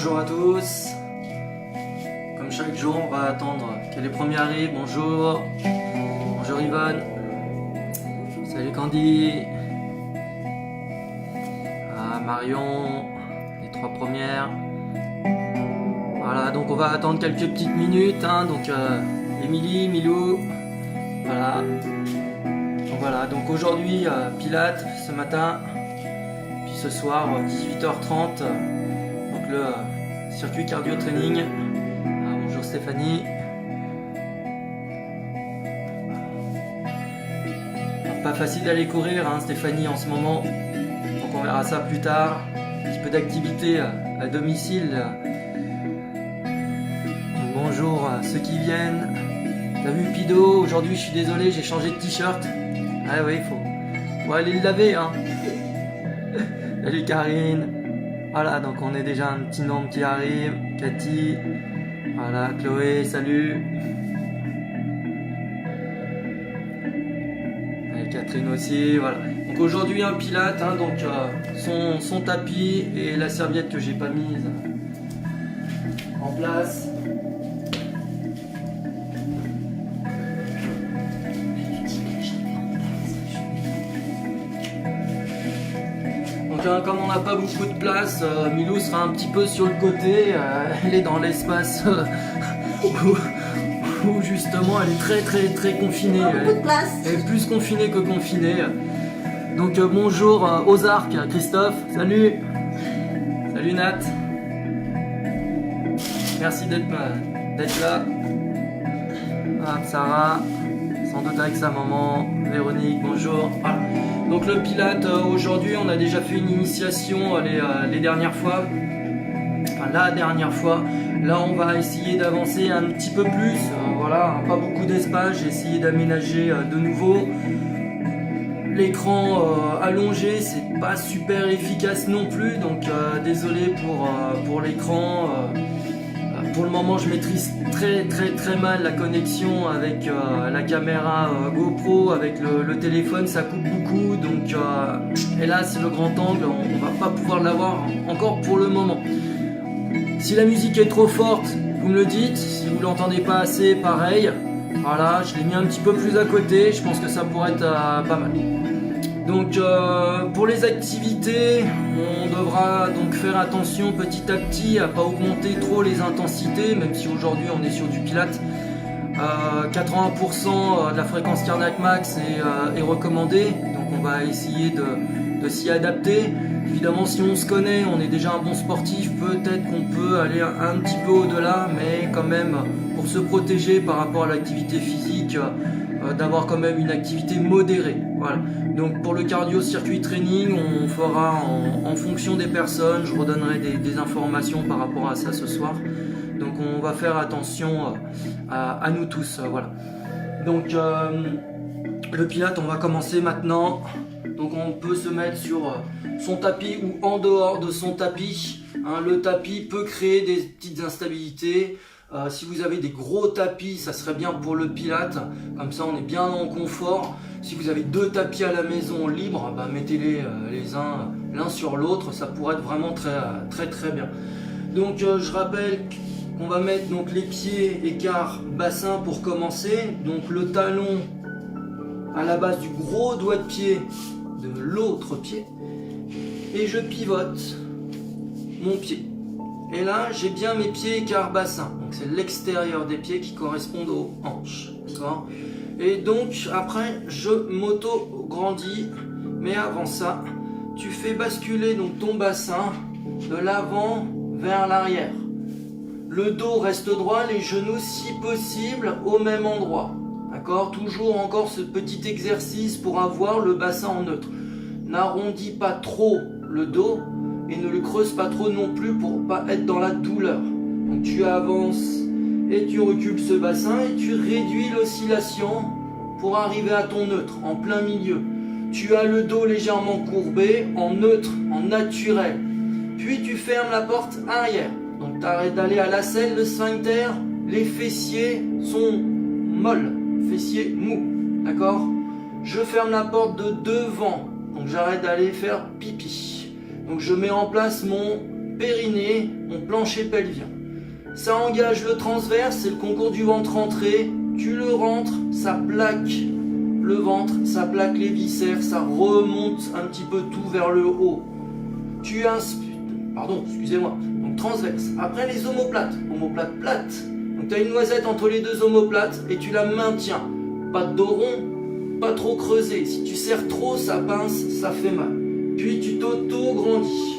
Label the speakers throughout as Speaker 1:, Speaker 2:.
Speaker 1: Bonjour à tous. Comme chaque jour, on va attendre que les premiers arrivent. Bonjour. Bonjour Yvonne. Salut Candy. Ah, Marion. Les trois premières. Voilà, donc on va attendre quelques petites minutes. Donc Émilie, Milou. Voilà. Donc aujourd'hui, Pilates ce matin. Puis ce soir, 18h30. Donc le circuit cardio training. Bonjour Stéphanie. Pas facile d'aller courir Stéphanie en ce moment. Donc on verra ça plus tard. Un petit peu d'activité à domicile. Bonjour à ceux qui viennent. T'as vu Pido? Aujourd'hui je suis désolé, j'ai changé de t-shirt. Ah oui, faut aller le laver Salut Karine. Voilà, donc on est déjà un petit nombre qui arrive. Cathy. Voilà, Chloé, salut. Et Catherine aussi, voilà. Donc aujourd'hui un Pilates, donc son tapis et la serviette que j'ai pas mise en place. Donc comme on n'a pas beaucoup de place, Milou sera un petit peu sur le côté, elle est dans l'espace où justement elle est très confinée. Elle est plus confinée que confinée. Donc bonjour aux arcs, Christophe, salut. Salut Nat. Merci d'être là. Sarah, sans doute avec sa maman. Véronique, bonjour. Voilà. Donc le Pilates, aujourd'hui on a déjà fait une initiation les dernières fois. Enfin la dernière fois. Là on va essayer d'avancer un petit peu plus. Voilà, pas beaucoup d'espace, j'ai essayé d'aménager de nouveau. L'écran allongé, c'est pas super efficace non plus, donc désolé pour l'écran. Pour le moment, je maîtrise très mal la connexion avec la caméra GoPro, avec le téléphone, ça coupe beaucoup. Donc, hélas, le grand angle, on va pas pouvoir l'avoir encore pour le moment. Si la musique est trop forte, vous me le dites. Si vous l'entendez pas assez, pareil. Voilà, je l'ai mis un petit peu plus à côté. Je pense que ça pourrait être pas mal. Donc pour les activités, on devra donc faire attention petit à petit à pas augmenter trop les intensités, même si aujourd'hui on est sur du Pilates. 80% de la fréquence cardiaque max est recommandée, donc on va essayer de s'y adapter. Évidemment, si on se connaît, on est déjà un bon sportif, peut-être qu'on peut aller un petit peu au-delà, mais quand même pour se protéger par rapport à l'activité physique, d'avoir quand même une activité modérée. Voilà. Donc pour le cardio circuit training, on fera en fonction des personnes. Je redonnerai des informations par rapport à ça ce soir. Donc on va faire attention à nous tous. Voilà. Donc le Pilates, on va commencer maintenant. Donc on peut se mettre sur son tapis ou en dehors de son tapis. Le tapis peut créer des petites instabilités. Si vous avez des gros tapis, ça serait bien pour le Pilates, comme ça on est bien en confort. Si vous avez deux tapis à la maison libres, mettez-les l'un sur l'autre, ça pourrait être vraiment très bien. Donc je rappelle qu'on va mettre donc les pieds écart bassin pour commencer. Donc le talon à la base du gros doigt de pied de l'autre pied et je pivote mon pied. Et là, j'ai bien mes pieds écart bassin. Donc c'est l'extérieur des pieds qui correspondent aux hanches. D'accord ? Et donc après, je m'auto-grandis. Mais avant ça, tu fais basculer donc ton bassin de l'avant vers l'arrière. Le dos reste droit, les genoux si possible au même endroit. D'accord ? Toujours encore ce petit exercice pour avoir le bassin en neutre. N'arrondis pas trop le dos. Et ne le creuse pas trop non plus pour pas être dans la douleur. Donc tu avances et tu recules ce bassin et tu réduis l'oscillation pour arriver à ton neutre, en plein milieu. Tu as le dos légèrement courbé, en neutre, en naturel. Puis tu fermes la porte arrière. Donc tu arrêtes d'aller à la selle, le sphincter, les fessiers sont molles, fessiers mous. D'accord ? Je ferme la porte de devant. Donc j'arrête d'aller faire pipi. Donc je mets en place mon périnée, mon plancher pelvien. Ça engage le transverse, c'est le concours du ventre rentré. Tu le rentres, ça plaque le ventre, ça plaque les viscères, ça remonte un petit peu tout vers le haut. Tu inspires, pardon, excusez-moi, donc transverse. Après les omoplates, omoplate plate. Donc tu as une noisette entre les deux omoplates et tu la maintiens. Pas de dos rond, pas trop creusé. Si tu serres trop, ça pince, ça fait mal. Puis tu t'auto-grandis.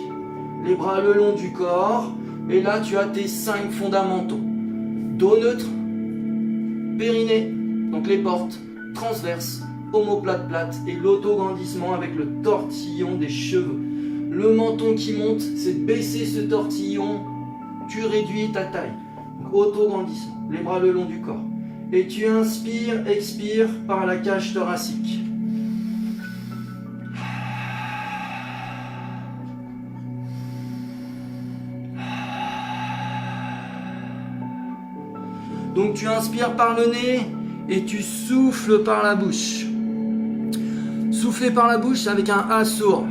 Speaker 1: Les bras le long du corps. Et là, tu as tes 5 fondamentaux. Dos neutre, périnée, donc les portes, transverse, omoplate plate et l'auto-grandissement avec le tortillon des cheveux. Le menton qui monte, c'est de baisser ce tortillon, tu réduis ta taille. Auto-grandissement, les bras le long du corps. Et tu inspires, expires par la cage thoracique. Donc tu inspires par le nez et tu souffles par la bouche. Souffler par la bouche avec un A sourd.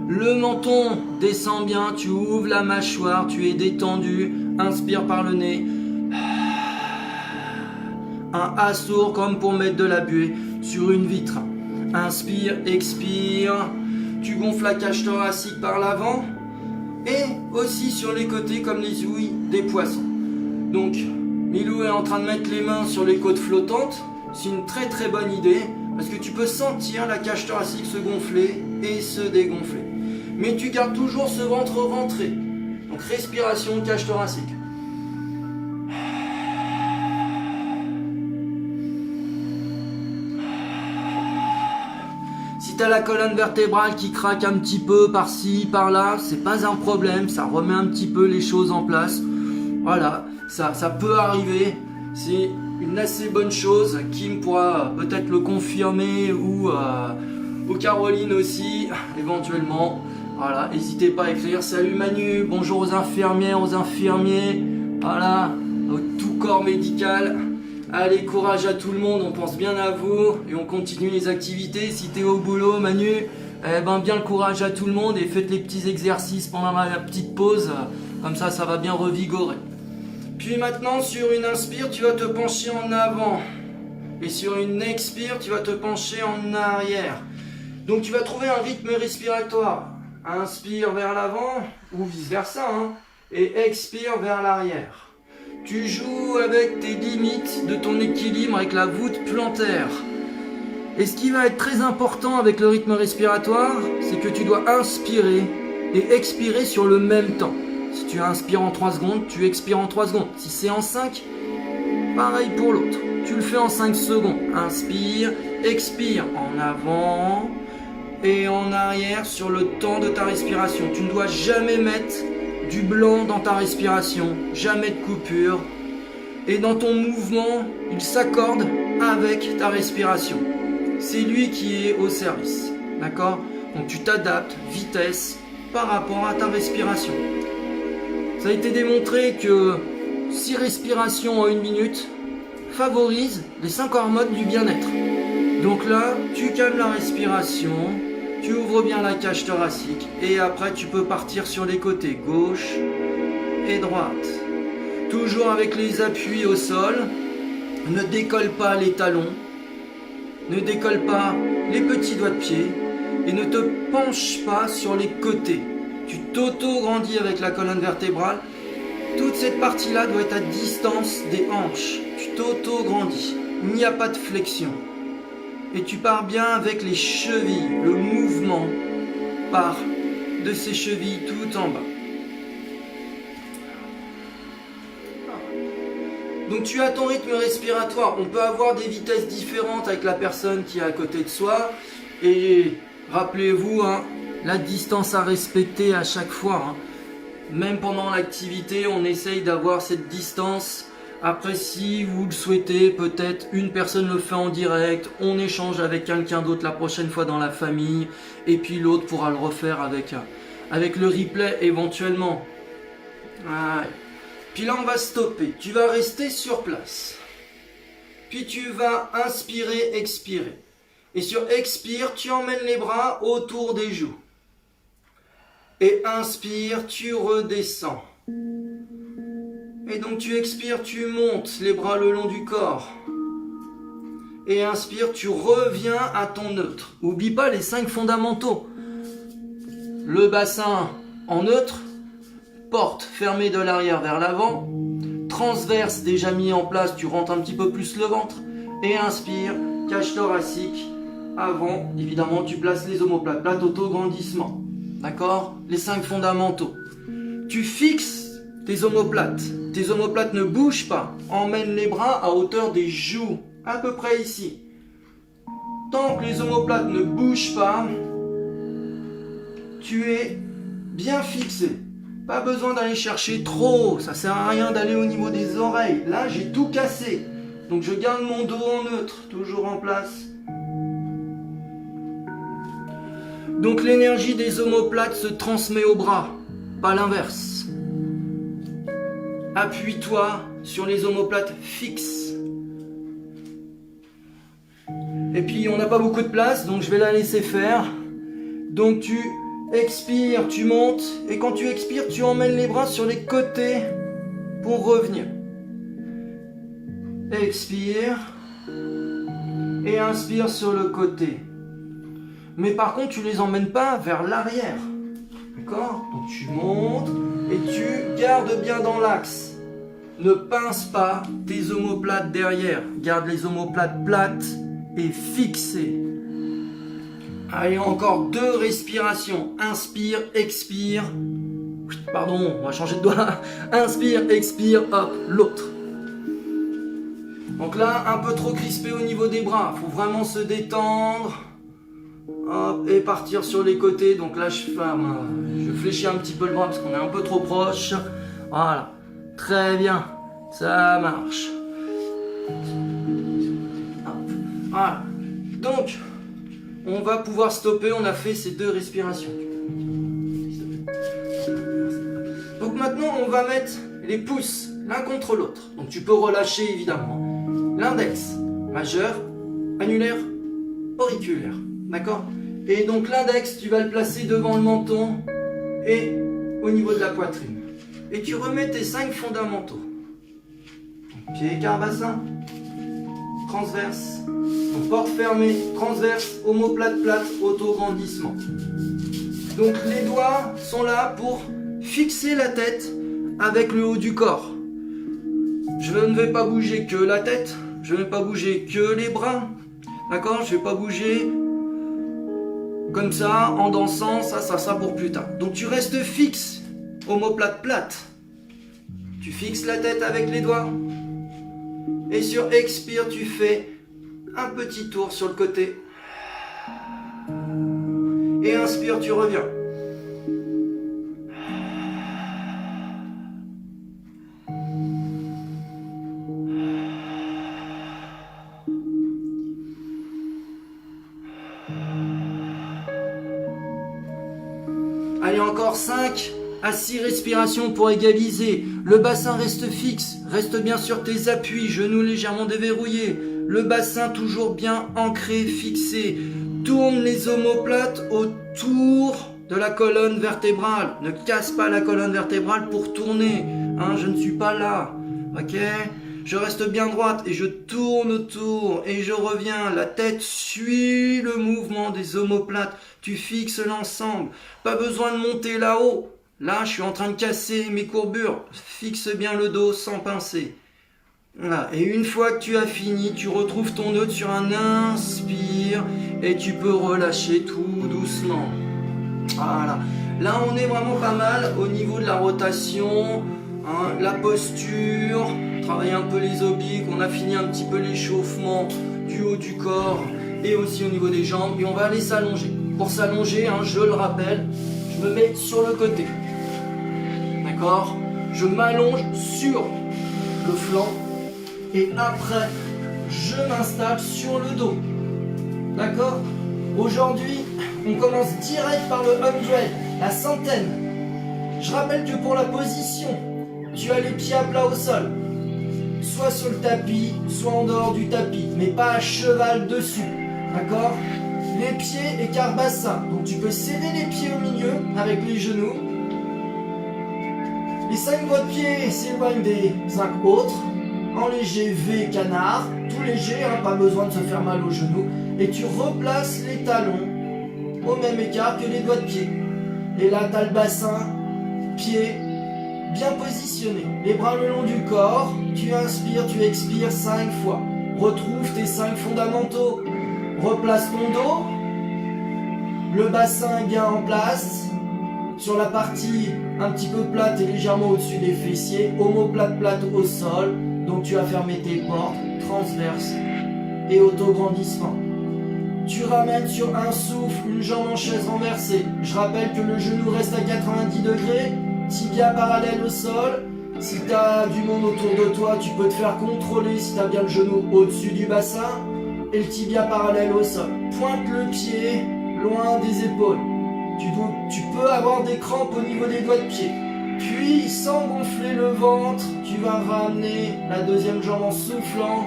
Speaker 1: Le menton descend bien, tu ouvres la mâchoire, tu es détendu. Inspire par le nez. Un A sourd comme pour mettre de la buée sur une vitre. Inspire, expire. Tu gonfles la cage thoracique par l'avant. Et aussi sur les côtés comme les ouïes des poissons. Donc Milou est en train de mettre les mains sur les côtes flottantes. C'est une très très bonne idée parce que tu peux sentir la cage thoracique se gonfler et se dégonfler. Mais tu gardes toujours ce ventre rentré. Donc respiration, cage thoracique. Si tu as la colonne vertébrale qui craque un petit peu par-ci, par-là, c'est pas un problème, ça remet un petit peu les choses en place. Voilà, ça peut arriver, c'est une assez bonne chose. Kim pourra peut-être le confirmer ou Caroline aussi, éventuellement. Voilà, n'hésitez pas à écrire. Salut Manu, bonjour aux infirmières, aux infirmiers, voilà, au tout corps médical. Allez, courage à tout le monde, on pense bien à vous et on continue les activités. Si t'es au boulot, Manu, bien le courage à tout le monde et faites les petits exercices pendant la petite pause. Comme ça va bien revigorer. Puis maintenant, sur une inspire, tu vas te pencher en avant. Et sur une expire, tu vas te pencher en arrière. Donc tu vas trouver un rythme respiratoire. Inspire vers l'avant ou vice versa, hein, et expire vers l'arrière. Tu joues avec tes limites de ton équilibre avec la voûte plantaire. Et ce qui va être très important avec le rythme respiratoire, c'est que tu dois inspirer et expirer sur le même temps. Si tu inspires en 3 secondes, tu expires en 3 secondes. Si c'est en 5, pareil pour l'autre. Tu le fais en 5 secondes. Inspire, expire en avant et en arrière sur le temps de ta respiration. Tu ne dois jamais mettre du blanc dans ta respiration, jamais de coupure. Et dans ton mouvement, il s'accorde avec ta respiration. C'est lui qui est au service. D'accord ? Donc tu t'adaptes, vitesse, par rapport à ta respiration. Ça a été démontré que 6 respirations en 1 minute favorisent les 5 hormones du bien-être. Donc là, tu calmes la respiration, tu ouvres bien la cage thoracique et après tu peux partir sur les côtés gauche et droite. Toujours avec les appuis au sol. Ne décolle pas les talons, ne décolle pas les petits doigts de pied et ne te penche pas sur les côtés. Tu t'auto-grandis avec la colonne vertébrale. Toute cette partie-là doit être à distance des hanches. Tu t'auto-grandis. Il n'y a pas de flexion. Et tu pars bien avec les chevilles. Le mouvement part de ces chevilles tout en bas. Donc tu as ton rythme respiratoire. On peut avoir des vitesses différentes avec la personne qui est à côté de soi. Et rappelez-vous, la distance à respecter à chaque fois. Même pendant l'activité, on essaye d'avoir cette distance. Après, si vous le souhaitez, peut-être une personne le fait en direct, on échange avec quelqu'un d'autre la prochaine fois dans la famille, et puis l'autre pourra le refaire avec le replay éventuellement. Ouais. Puis là, on va stopper. Tu vas rester sur place. Puis tu vas inspirer, expirer. Et sur expire, tu emmènes les bras autour des joues. Et inspire, tu redescends. Et donc tu expires, tu montes les bras le long du corps. Et inspire, tu reviens à ton neutre. Oublie pas les 5 fondamentaux. Le bassin en neutre, porte fermée de l'arrière vers l'avant, transverse déjà mis en place, tu rentres un petit peu plus le ventre. Et inspire, cage thoracique, avant, évidemment tu places les omoplates, plate auto-grandissement. D'accord? Les 5 fondamentaux. Tu fixes tes omoplates ne bougent pas. Emmène les bras à hauteur des joues, à peu près ici. Tant que les omoplates ne bougent pas, tu es bien fixé. Pas besoin d'aller chercher trop, ça sert à rien d'aller au niveau des oreilles. Là, j'ai tout cassé. Donc je garde mon dos en neutre, toujours en place. Donc l'énergie des omoplates se transmet au bras, pas l'inverse. Appuie-toi sur les omoplates fixes. Et puis on n'a pas beaucoup de place, donc je vais la laisser faire. Donc tu expires, tu montes, et quand tu expires, tu emmènes les bras sur les côtés pour revenir. Expire et inspire sur le côté. Mais par contre, tu les emmènes pas vers l'arrière. D'accord? Donc tu montes et tu gardes bien dans l'axe. Ne pince pas tes omoplates derrière. Garde les omoplates plates et fixées. Allez, encore 2 respirations. Inspire, expire. Pardon, on va changer de doigt. Inspire, expire, hop, l'autre. Donc là, un peu trop crispé au niveau des bras. Il faut vraiment se détendre. Hop, et partir sur les côtés. Donc là, je fléchis un petit peu le bras parce qu'on est un peu trop proche. Voilà. Très bien. Ça marche. Hop. Voilà. Donc, on va pouvoir stopper. On a fait ces 2 respirations. Donc maintenant, on va mettre les pouces l'un contre l'autre. Donc tu peux relâcher évidemment. L'index majeur, annulaire, auriculaire. D'accord? Et donc l'index, tu vas le placer devant le menton et au niveau de la poitrine. Et tu remets tes 5 fondamentaux. Pied écart bassin, transverse, donc porte fermée, transverse, omoplate plate, auto-grandissement. Donc les doigts sont là pour fixer la tête avec le haut du corps. Je ne vais pas bouger que la tête, je ne vais pas bouger que les bras. D'accord? Je ne vais pas bouger comme ça, en dansant, ça pour plus tard. Donc tu restes fixe, omoplate plate. Tu fixes la tête avec les doigts. Et sur expire, tu fais un petit tour sur le côté. Et inspire, tu reviens. Allez, encore 5 à 6 respirations pour égaliser. Le bassin reste fixe, reste bien sur tes appuis, genoux légèrement déverrouillés. Le bassin toujours bien ancré, fixé. Tourne les omoplates autour de la colonne vertébrale. Ne casse pas la colonne vertébrale pour tourner. Hein, je ne suis pas là. Ok ? Je reste bien droite et je tourne autour et je reviens. La tête suit le mouvement des omoplates. Tu fixes l'ensemble. Pas besoin de monter là-haut. Là, je suis en train de casser mes courbures. Fixe bien le dos sans pincer. Voilà. Et une fois que tu as fini, tu retrouves ton neutre sur un inspire et tu peux relâcher tout doucement. Voilà. Là, on est vraiment pas mal au niveau de la rotation, hein, la posture. Travailler un peu les obliques. On a fini un petit peu l'échauffement du haut du corps et aussi au niveau des jambes. Et on va aller s'allonger. Pour s'allonger, hein, je le rappelle, je me mets sur le côté. D'accord? Je m'allonge sur le flanc et après, je m'installe sur le dos. D'accord? Aujourd'hui, on commence direct par le 100, la centaine. Je rappelle que pour la position, tu as les pieds à plat au sol. Soit sur le tapis, soit en dehors du tapis, mais pas à cheval dessus. D'accord?
Speaker 2: les pieds, écart bassin. Donc tu peux serrer les pieds au milieu avec les genoux. Les 5 doigts de pied s'éloignent des 5 autres. En léger V canard, tout léger, hein, pas besoin de se faire mal aux genoux. Et tu replaces les talons au même écart que les doigts de pied. Et là, tu as le bassin, pied, bien positionné. Les bras le long du corps, tu inspires, tu expires 5 fois. Retrouve tes 5 fondamentaux. Replace ton dos. Le bassin bien en place. Sur la partie un petit peu plate et légèrement au-dessus des fessiers. Omoplate plate au sol. Donc tu as fermé tes portes, transverse et auto-grandissement. Tu ramènes sur un souffle une jambe en chaise renversée. Je rappelle que le genou reste à 90 degrés, tibia parallèle au sol. Si tu as du monde autour de toi, tu peux te faire contrôler si tu as bien le genou au-dessus du bassin et le tibia parallèle au sol. Pointe le pied loin des épaules. Tu peux avoir des crampes au niveau des doigts de pied. Puis, sans gonfler le ventre, tu vas ramener la deuxième jambe en soufflant.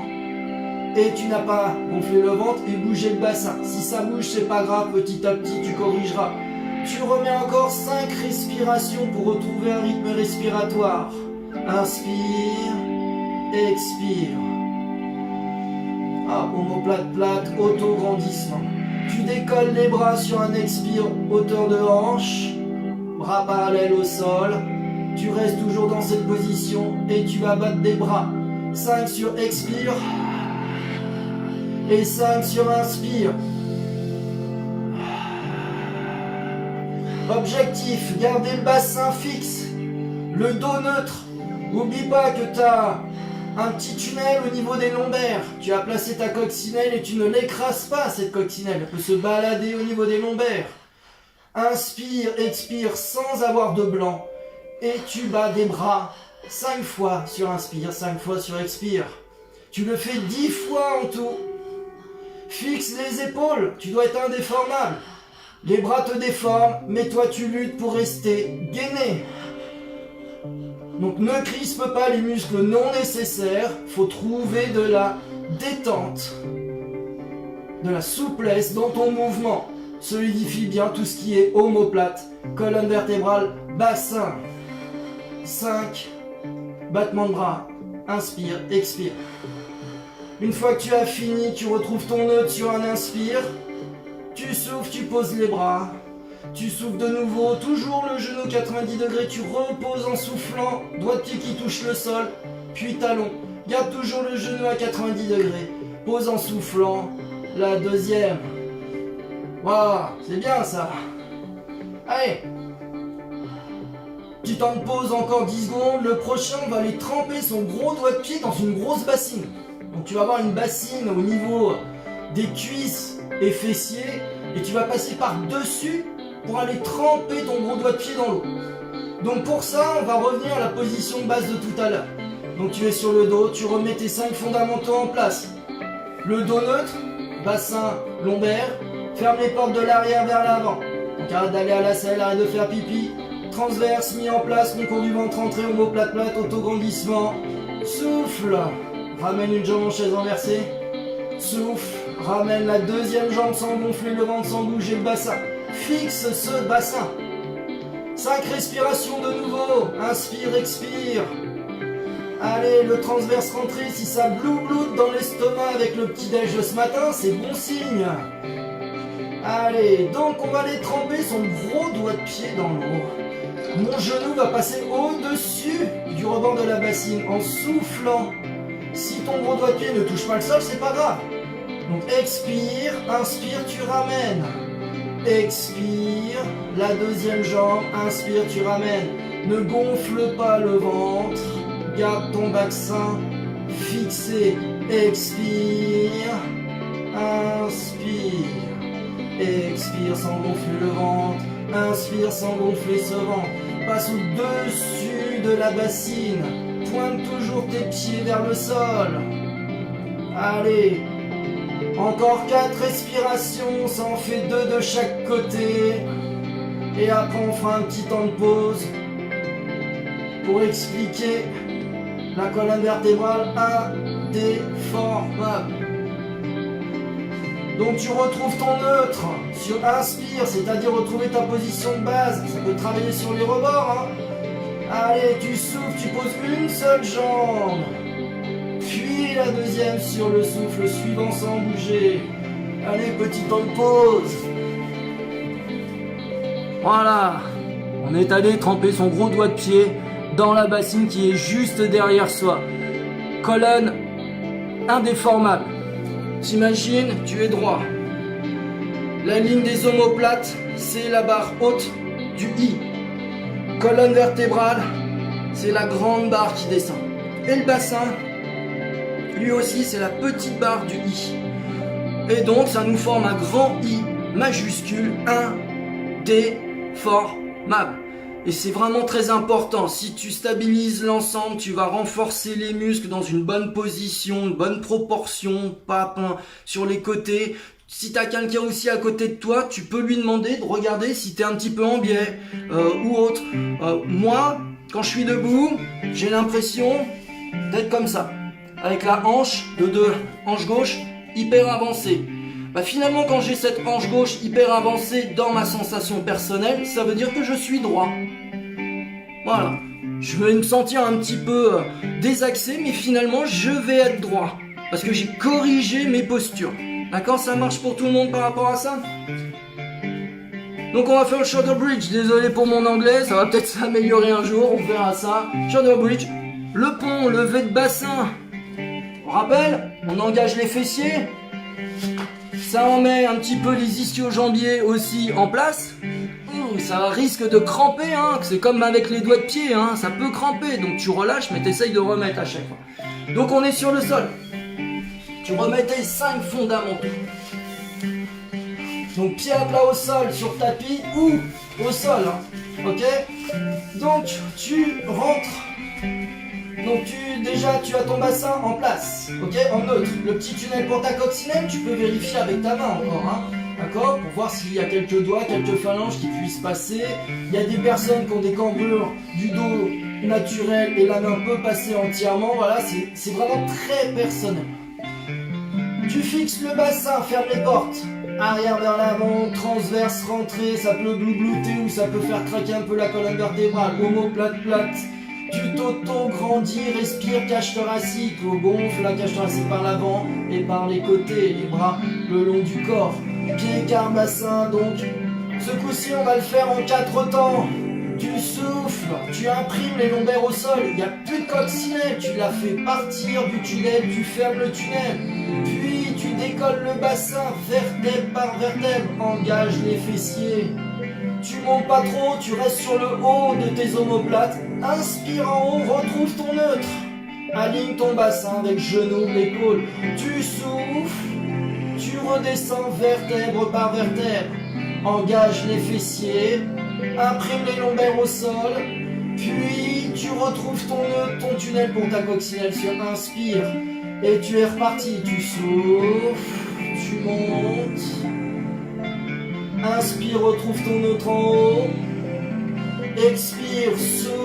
Speaker 2: Et tu n'as pas gonflé le ventre et bougé le bassin. Si ça bouge, c'est pas grave, petit à petit, tu corrigeras. Tu remets encore 5 respirations pour retrouver un rythme respiratoire. Inspire, expire. Omoplate plate, auto-grandissement. Tu décolles les bras sur un expire, hauteur de hanche. Bras parallèles au sol. Tu restes toujours dans cette position et tu vas battre des bras. 5 sur expire. Et 5 sur inspire. Objectif, garder le bassin fixe. Le dos neutre. N'oublie pas que tu as un petit tunnel au niveau des lombaires. Tu as placé ta coccinelle et tu ne l'écrases pas, cette coccinelle. Elle peut se balader au niveau des lombaires. Inspire, expire sans avoir de blanc. Et tu bats des bras 5 fois sur inspire, 5 fois sur expire. Tu le fais 10 fois en tout. Fixe les épaules, tu dois être indéformable. Les bras te déforment, mais toi tu luttes pour rester gainé. Donc ne crispe pas les muscles non nécessaires, faut trouver de la détente, de la souplesse dans ton mouvement. Solidifie bien tout ce qui est omoplate, colonne vertébrale, bassin. 5 battements de bras, inspire, expire. Une fois que tu as fini, tu retrouves ton neutre sur un inspire. Tu souffles, tu poses les bras. Tu souffles de nouveau, toujours le genou 90 degrés. Tu reposes en soufflant. Doigt de pied qui touche le sol, puis talon. Garde toujours le genou à 90 degrés. Pose en soufflant. La deuxième. Waouh, c'est bien ça. Allez. Petit temps de pause, encore 10 secondes. Le prochain, on va aller tremper son gros doigt de pied dans une grosse bassine. Donc tu vas avoir une bassine au niveau des cuisses et fessiers et tu vas passer par-dessus pour aller tremper ton gros doigt de pied dans l'eau. Donc pour ça, on va revenir à la position de base de tout à l'heure. Donc tu es sur le dos, tu remets tes 5 fondamentaux en place. Le dos neutre, bassin lombaire, ferme les portes de l'arrière vers l'avant. Donc arrête d'aller à la selle, arrête de faire pipi. Transverse mis en place, concours du ventre entrée, omoplate plate, auto-grandissement. Souffle. Ramène une jambe en chaise renversée. Souffle. Ramène la deuxième jambe sans gonfler le ventre, sans bouger le bassin. Fixe ce bassin. 5 respirations de nouveau. Inspire, expire. Allez, le transverse rentré. Si ça bloute dans l'estomac avec le petit déj de ce matin, c'est bon signe. Allez, donc on va aller tremper son gros doigt de pied dans l'eau. Mon genou va passer au-dessus du rebord de la bassine en soufflant. Si ton gros doigt de pied ne touche pas le sol, c'est pas grave. Donc expire, inspire, tu ramènes. Expire, la deuxième jambe, inspire, tu ramènes. Ne gonfle pas le ventre, garde ton bassin fixé. Expire, inspire. Expire sans gonfler le ventre. Inspire sans gonfler ce ventre. Passe au-dessus de la bassine. Pointe toujours tes pieds vers le sol. Allez. Encore 4 respirations. Ça en fait 2 de chaque côté. Et après on fera un petit temps de pause pour expliquer la colonne vertébrale indéformable. Donc tu retrouves ton neutre sur inspire, c'est-à-dire retrouver ta position de base. Ça peut travailler sur les rebords. Allez, tu souffles, tu poses une seule jambe. Puis la deuxième sur le souffle suivant sans bouger. Allez, petit temps de pause.
Speaker 1: Voilà. On est allé tremper son gros doigt de pied dans la bassine qui est juste derrière soi. Colonne indéformable. T'imagines, tu es droit. La ligne des omoplates, c'est la barre haute du I. Colonne vertébrale, c'est la grande barre qui descend. Et le bassin, lui aussi, c'est la petite barre du I. Et donc, ça nous forme un grand I majuscule, indéformable. Et c'est vraiment très important. Si tu stabilises l'ensemble, tu vas renforcer les muscles dans une bonne position, une bonne proportion, pas sur les côtés. Si tu as quelqu'un aussi à côté de toi, tu peux lui demander de regarder si tu es un petit peu en biais ou autre. Moi, quand je suis debout, j'ai l'impression d'être comme ça, avec la hanche hanche gauche hyper avancée. Finalement, quand j'ai cette hanche gauche hyper avancée dans ma sensation personnelle, ça veut dire que je suis droit. Voilà. Je vais me sentir un petit peu désaxé, mais finalement, je vais être droit. Parce que j'ai corrigé mes postures. D'accord, ça marche pour tout le monde par rapport à ça? Donc on va faire le shoulder bridge. Désolé pour mon anglais, ça va peut-être s'améliorer un jour, on verra ça. Shoulder bridge, le pont, levé de bassin. On rappelle, on engage les fessiers. Ça en met un petit peu les ischio-jambiers aussi en place. Ça risque de cramper, hein. C'est comme avec les doigts de pied, hein. Ça peut cramper, donc tu relâches, mais t'essayes de remettre à chaque fois. Donc on est sur le sol. Tu remets tes 5 fondamentaux. Donc pied à plat au sol, sur tapis ou au sol, hein. Ok? Donc tu rentres. Donc tu as ton bassin en place, ok, en neutre. Le petit tunnel pour ta coccinelle, tu peux vérifier avec ta main encore, hein, d'accord, pour voir s'il y a quelques doigts, quelques phalanges qui puissent passer. Il y a des personnes qui ont des cambrures du dos naturelles et la main peut passer entièrement. Voilà, c'est vraiment très personnel. Tu fixes le bassin, ferme les portes. Arrière vers l'avant, transverse, rentrée, ça peut bloublouter ou ça peut faire craquer un peu la colonne vertébrale. Omoplate plate. Tu t'auto-grandis, respire, cage thoracique, gonfle la cage thoracique par l'avant et par les côtés, les bras le long du corps. Pied, quart, bassin, donc. Ce coup-ci, on va le faire en 4 temps. Tu souffles, tu imprimes les lombaires au sol, il n'y a plus de coccinelle, tu la fais partir du tunnel, tu fermes le tunnel. Puis tu décolles le bassin, vertèbre par vertèbre, engage les fessiers. Tu montes pas trop, tu restes sur le haut de tes omoplates. Inspire en haut, retrouve ton neutre. Aligne ton bassin avec genou, épaule. Tu souffles, tu redescends vertèbre par vertèbre. Engage les fessiers, imprime les lombaires au sol. Puis tu retrouves ton neutre, ton tunnel pour ta coccinelle sur inspire. Et tu es reparti, tu souffles, tu montes. Inspire, retrouve ton neutre en haut. Expire, souffle.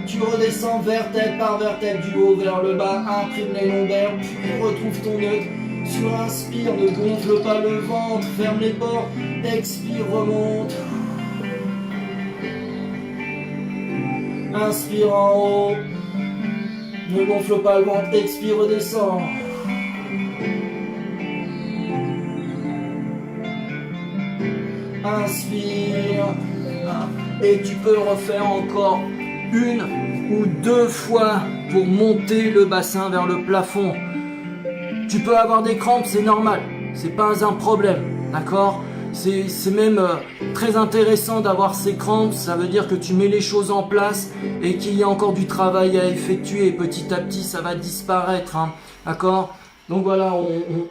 Speaker 1: Tu redescends vertèbre par vertèbre du haut vers le bas. Imprime les lombaires, puis retrouve ton neutre. Sur inspire, ne gonfle pas le ventre. Ferme les portes. Expire, remonte. Inspire en haut. Ne gonfle pas le ventre. Expire, redescend. Inspire. Et tu peux le refaire encore 1 ou 2 fois pour monter le bassin vers le plafond. Tu peux avoir des crampes, c'est normal. C'est pas un problème, d'accord? C'est même très intéressant d'avoir ces crampes. Ça veut dire que tu mets les choses en place et qu'il y a encore du travail à effectuer. Et petit à petit, ça va disparaître, hein, d'accord? Donc voilà,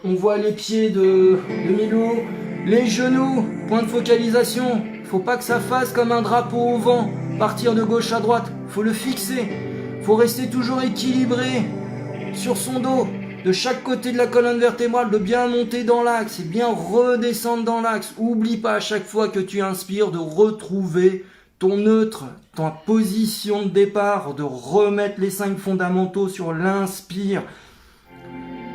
Speaker 1: on voit les pieds de Milou. Les genoux, point de focalisation, faut pas que ça fasse comme un drapeau au vent, partir de gauche à droite, faut le fixer, faut rester toujours équilibré sur son dos, de chaque côté de la colonne vertébrale, de bien monter dans l'axe et bien redescendre dans l'axe. Oublie pas à chaque fois que tu inspires de retrouver ton neutre, ta position de départ, de remettre les 5 fondamentaux sur l'inspire.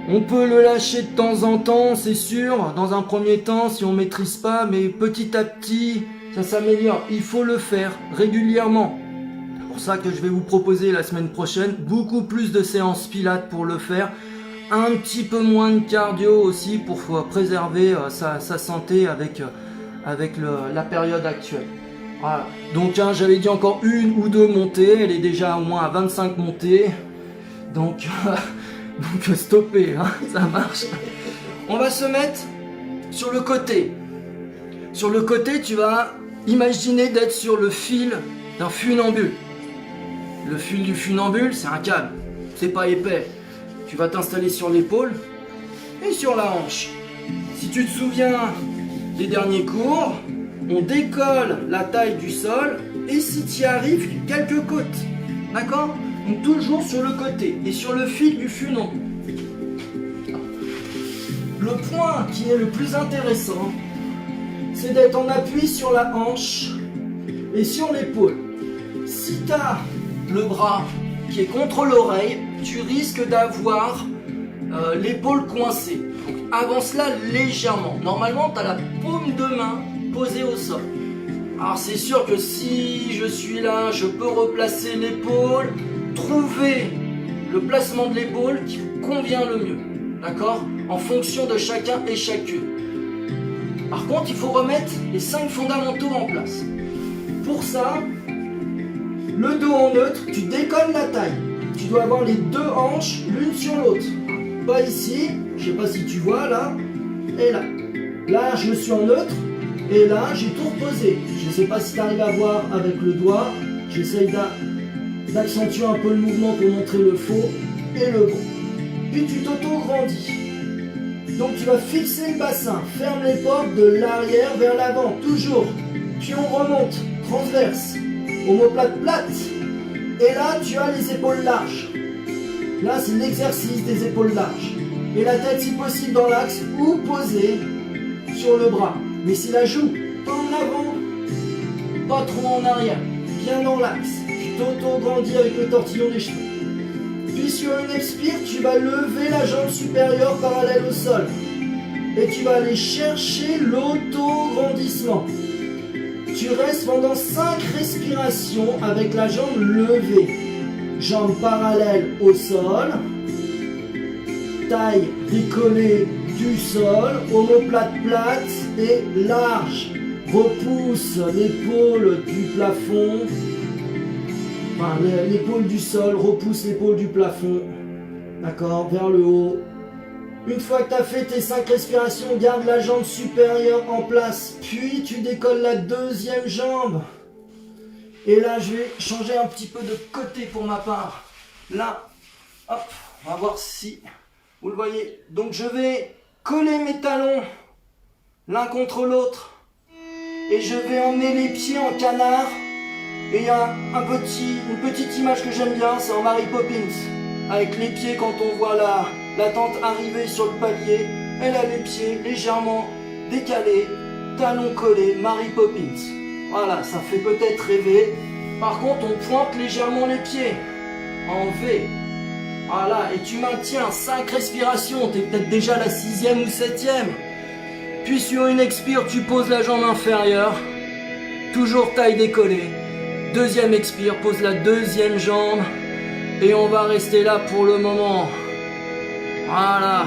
Speaker 1: On peut le lâcher de temps en temps, c'est sûr, dans un premier temps si on maîtrise pas, mais petit à petit, ça s'améliore. Il faut le faire régulièrement. C'est pour ça que je vais vous proposer la semaine prochaine beaucoup plus de séances pilates pour le faire. Un petit peu moins de cardio aussi pour préserver sa santé avec la période actuelle. Voilà. Donc j'avais dit encore 1 ou 2 montées, elle est déjà au moins à 25 montées. Donc stoppez, hein, ça marche. On va se mettre sur le côté. Sur le côté, tu vas imaginer d'être sur le fil d'un funambule. Le fil du funambule, c'est un câble, c'est pas épais. Tu vas t'installer sur l'épaule et sur la hanche. Si tu te souviens des derniers cours, on décolle la taille du sol et si tu y arrives, quelques côtes. D'accord? Donc toujours sur le côté et sur le fil du funambule. Le point qui est le plus intéressant, c'est d'être en appui sur la hanche et sur l'épaule. Si tu as le bras qui est contre l'oreille, tu risques d'avoir l'épaule coincée. Donc avance-la légèrement. Normalement, tu as la paume de main posée au sol. Alors c'est sûr que si je suis là, je peux replacer l'épaule, trouver le placement de l'épaule qui vous convient le mieux. D'accord? En fonction de chacun et chacune. Par contre, il faut remettre les 5 fondamentaux en place. Pour ça, le dos en neutre, tu décolles la taille. Tu dois avoir les 2 hanches l'une sur l'autre. Pas ici, je sais pas si tu vois là, et là. Là, je suis en neutre, et là, j'ai tout reposé. Je sais pas si tu arrives à voir avec le doigt. J'essaye d'accentuer un peu le mouvement pour montrer le faux et le bon. Puis tu t'auto-grandis. Donc tu vas fixer le bassin, ferme les portes de l'arrière vers l'avant, toujours. Puis on remonte, transverse, omoplate plate. Et là, tu as les épaules larges. Là, c'est l'exercice des épaules larges. Et la tête, si possible, dans l'axe ou posée sur le bras. Mais si la joue, pas en avant, pas trop en arrière, bien dans l'axe. Tu t'auto-grandis avec le tortillon des cheveux. Puis sur une expire, tu vas lever la jambe supérieure parallèle au sol. Et tu vas aller chercher l'auto-grandissement. Tu restes pendant 5 respirations avec la jambe levée. Jambe parallèle au sol. Taille décollée du sol. Omoplate plate et large. Repousse l'épaule du plafond. Enfin, l'épaule du sol, repousse l'épaule du plafond, d'accord, vers le haut. Une fois que tu as fait tes 5 respirations, garde la jambe supérieure en place, puis tu décolles la deuxième jambe. Et là, je vais changer un petit peu de côté pour ma part. Là, hop, on va voir si vous le voyez. Donc, je vais coller mes talons l'un contre l'autre et je vais emmener les pieds en canard. Et il y a une petite image que j'aime bien, c'est en Mary Poppins. Avec les pieds, quand on voit la tante arriver sur le palier, elle a les pieds légèrement décalés, talons collés, Mary Poppins. Voilà, ça fait peut-être rêver. Par contre, on pointe légèrement les pieds, en V. Voilà, et tu maintiens 5 respirations, tu es peut-être déjà la 6e ou 7e. Puis sur une expire, tu poses la jambe inférieure, toujours taille décollée. Deuxième expire, pose la deuxième jambe et on va rester là pour le moment. Voilà.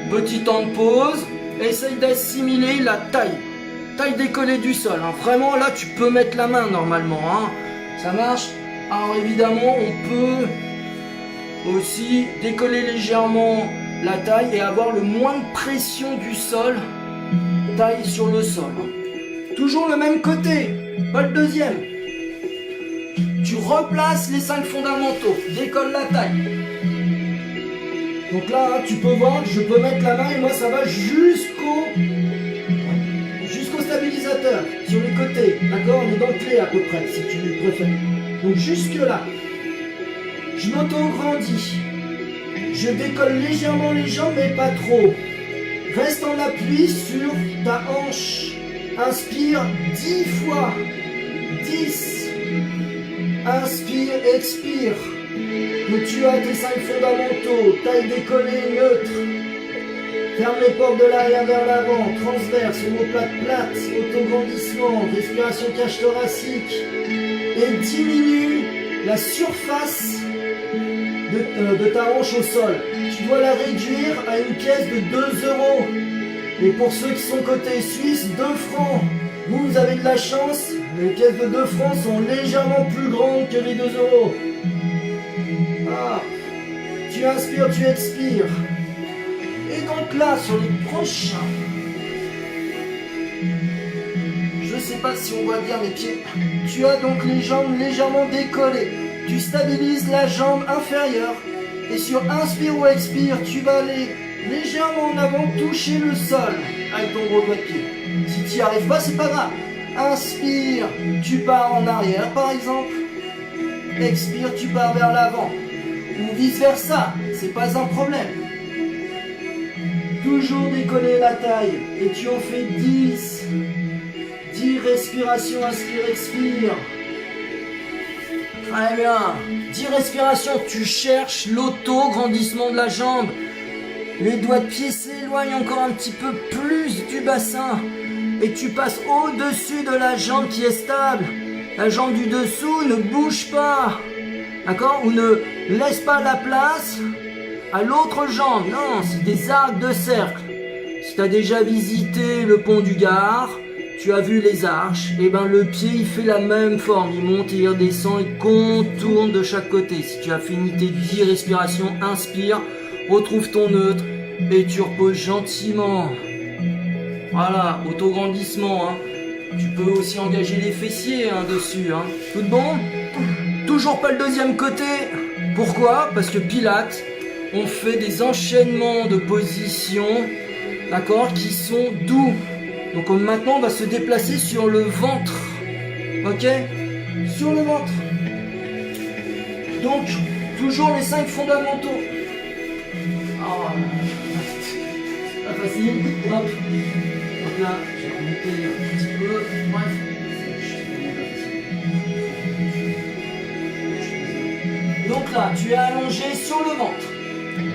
Speaker 1: Petit temps de pause. Essaye d'assimiler la taille. Taille décollée du sol. Hein. Vraiment, là, tu peux mettre la main normalement. Hein. Ça marche. Alors évidemment, on peut aussi décoller légèrement la taille et avoir le moins de pression du sol. Taille sur le sol. Toujours le même côté, pas le deuxième. Tu replaces les 5 fondamentaux, décolle la taille. Donc là, tu peux voir, je peux mettre la main et moi ça va jusqu'au stabilisateur, sur les côtés, d'accord? On est dans le clé à peu près, si tu préfères. Donc jusque là, je m'auto-grandis. Je décolle légèrement les jambes, mais pas trop. Reste en appui sur ta hanche. Inspire 10 fois. 10. Inspire, expire.
Speaker 2: Donc tu as tes 5 fondamentaux, taille décollée, neutre. Ferme les portes de l'arrière vers l'avant, transverse, omoplate plate, autograndissement, respiration cage thoracique. Et diminue la surface de ta hanche au sol. Tu dois la réduire à une pièce de 2 euros. Et pour ceux qui sont côté suisse, 2 francs. Vous avez de la chance, les pièces de 2 francs sont légèrement plus grandes que les 2 euros. Ah. Tu inspires, tu expires. Et donc là, sur les prochains, je sais pas si on voit bien mes pieds, tu as donc les jambes légèrement décollées. Tu stabilises la jambe inférieure. Et sur inspire ou expire, tu vas aller légèrement en avant, toucher le sol avec ton gros doigt de pied. Si tu n'y arrives pas, c'est pas grave. Inspire, tu pars en arrière par exemple. Expire, tu pars vers l'avant. Ou vice versa, c'est pas un problème. Toujours décoller la taille. Et tu en fais 10. 10 respirations, inspire, expire. Très bien. 10 respirations, tu cherches l'auto-grandissement de la jambe. Les doigts de pied s'éloignent encore un petit peu plus du bassin. Et tu passes au-dessus de la jambe qui est stable. La jambe du dessous ne bouge pas. D'accord? Ou ne laisse pas la place à l'autre jambe. Non, c'est des arcs de cercle. Si tu as déjà visité le pont du Gard, tu as vu les arches, et ben le pied il fait la même forme, il monte et il redescend, il contourne de chaque côté. Si tu as fini tes 10 respirations, inspire, retrouve ton neutre et tu reposes gentiment. Voilà, autograndissement, hein. Tu peux aussi engager les fessiers dessus, hein. Tout bon? Toujours pas le deuxième côté. Pourquoi? Parce que Pilates, on fait des enchaînements de positions, d'accord, qui sont doux. Donc maintenant on va se déplacer sur le ventre. Ok? Sur le ventre. Donc, toujours les 5 fondamentaux. Oh, pas facile. Hop. Donc là, j'ai remonté un petit peu. Bref. Donc là, tu es allongé sur le ventre.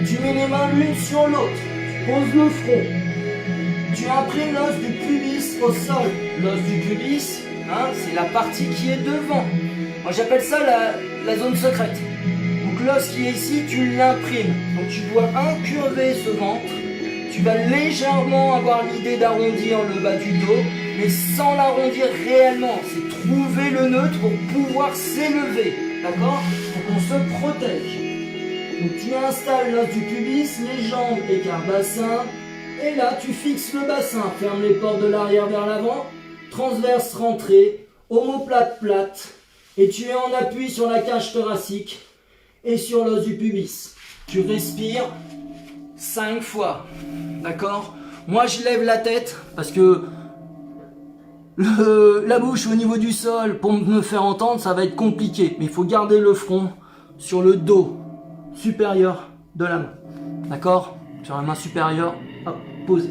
Speaker 2: Tu mets les mains l'une sur l'autre. Tu poses le front. Tu imprimes l'os du pubis au sol. L'os du pubis, c'est la partie qui est devant. Moi j'appelle ça la zone secrète. Donc l'os qui est ici, tu l'imprimes. Donc tu dois incurver ce ventre. Tu vas légèrement avoir l'idée d'arrondir le bas du dos, mais sans l'arrondir réellement. C'est trouver le neutre pour pouvoir s'élever. D'accord? Pour qu'on se protège. Donc tu installes l'os du pubis, les jambes écart bassin. Et là, tu fixes le bassin, ferme les portes de l'arrière vers l'avant, transverse rentrée, omoplate plate, et tu es en appui sur la cage thoracique et sur l'os du pubis. Tu respires 5 fois, d'accord? Moi, je lève la tête parce que la bouche au niveau du sol, pour me faire entendre, ça va être compliqué. Mais il faut garder le front sur le dos supérieur de la main, d'accord? Sur la main supérieure. Hop, posé.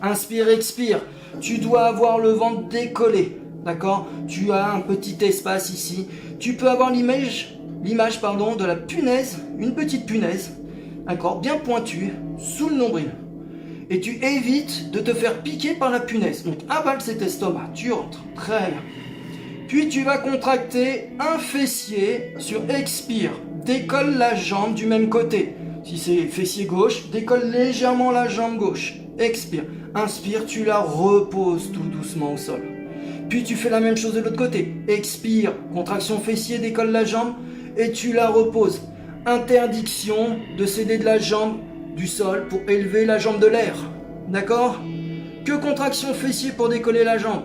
Speaker 2: Inspire, expire. Tu dois avoir le ventre décollé. D'accord? Tu as un petit espace ici. Tu peux avoir l'image de la punaise, une petite punaise, d'accord, bien pointue, sous le nombril. Et tu évites de te faire piquer par la punaise. Donc avale cet estomac, tu rentres. Très bien. Puis tu vas contracter un fessier sur expire. Décolle la jambe du même côté. Si c'est fessier gauche, décolle légèrement la jambe gauche. Expire. Inspire, tu la reposes tout doucement au sol. Puis tu fais la même chose de l'autre côté. Expire, contraction fessier, décolle la jambe et tu la reposes. Interdiction de céder de la jambe du sol pour élever la jambe de l'air. D'accord? Que contraction fessier pour décoller la jambe.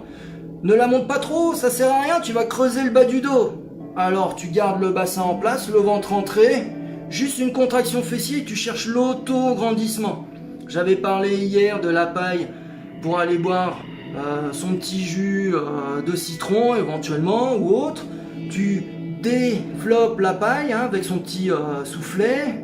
Speaker 2: Ne la monte pas trop, ça sert à rien, tu vas creuser le bas du dos. Alors tu gardes le bassin en place, le ventre rentré. Juste une contraction fessier, tu cherches l'auto-grandissement. J'avais parlé hier de la paille pour aller boire son petit jus de citron éventuellement ou autre. Tu développes la paille avec son petit soufflet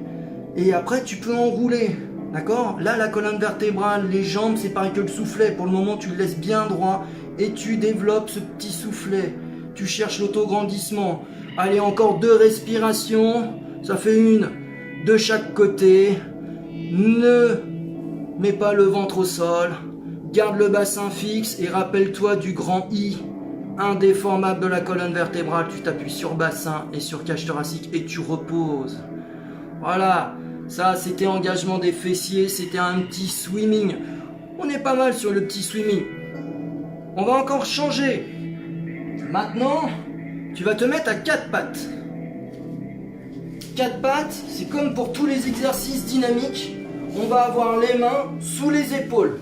Speaker 2: et après tu peux enrouler. D'accord? Là, la colonne vertébrale, les jambes, c'est pareil que le soufflet. Pour le moment, tu le laisses bien droit et tu développes ce petit soufflet. Tu cherches l'autograndissement.
Speaker 1: Allez, encore 2 respirations. Ça fait une de chaque côté. Ne mets pas le ventre au sol. Garde le bassin fixe et rappelle-toi du grand I indéformable de la colonne vertébrale. Tu t'appuies sur bassin et sur cage thoracique et tu reposes. Voilà, ça c'était engagement des fessiers, c'était un petit swimming. On est pas mal sur le petit swimming. On va encore changer. Maintenant, tu vas te mettre à 4 pattes. 4 pattes, c'est comme pour tous les exercices dynamiques. On va avoir les mains sous les épaules.